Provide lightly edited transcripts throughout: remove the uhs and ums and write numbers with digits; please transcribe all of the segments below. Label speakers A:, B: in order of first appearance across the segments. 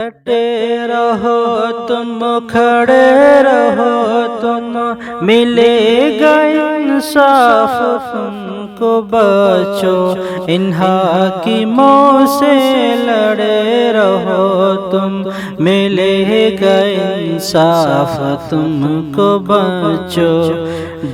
A: ڈٹے رہو تم، کھڑے رہو تم، ملے گا انصاف تم کو بچو، ان حاکموں سے لڑے رہو تم، ملے گا انصاف تم کو بچو۔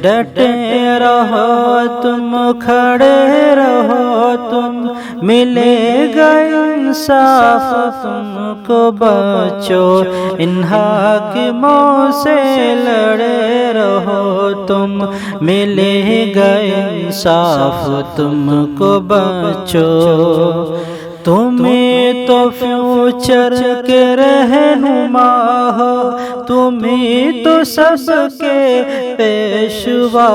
A: ڈٹے رہو تم، کھڑے رہو تم، ملے گا انصاف تم کو بچو، ان حاکموں سے لڑے رہو تم، ملے گا انصاف تم کو بچو۔ تمہیں تو فیوچر کے رہنما ہو، تمہیں تو سب کے پیشوا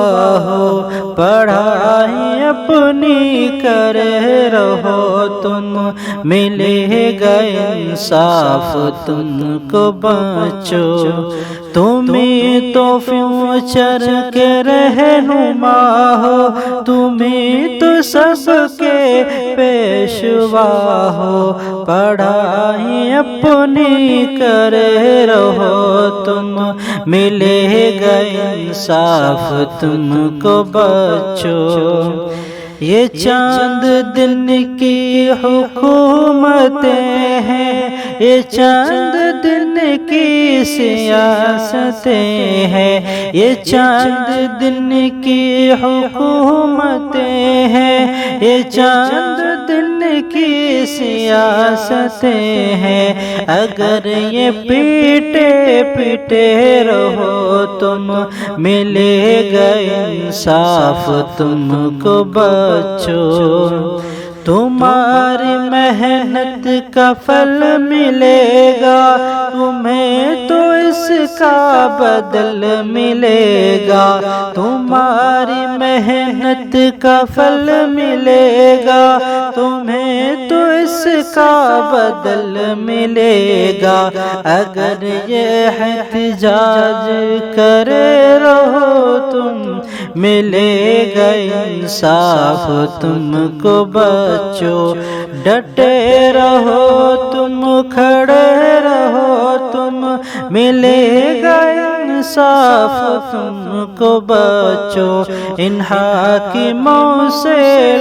A: ہو، پڑھائی اپنی کرے رہو تم، ملے گا انصاف تم کو بچو۔ تمہیں تو فیوچر کے رہنما ہو، تمہیں تو سب کے پیشوا ہو، پڑھائی اپنی کرے رہو تم، ملے گا انصاف تم کو بچو۔ یہ چاند دن کی حکومتیں ہیں، یہ چاند دن کی سیاستیں ہیں، یہ چاند دن کی حکومتیں ہیں، یہ چاند دن کی سیاستیں ہیں۔ اگر یہ پیٹے پیٹے رہو تم، ملے گا انصاف تم کو بچو۔ تمہاری محنت کا پھل ملے گا، تمہیں تو اس کا بدل ملے گا، تمہاری محنت کا پھل ملے گا، تمہیں تو اس کا بدل ملے گا۔ اگر یہ احتجاج کرے رہو تم، ملے گا انصاف تم کو بچو۔ ڈٹے رہو تم، کھڑے رہو تم، ملے گا انصاف تم کو بچو، ان حاکموں سے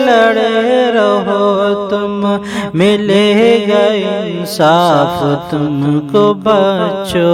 A: لڑے رہو تم، ملے گا انصاف تم کو بچو۔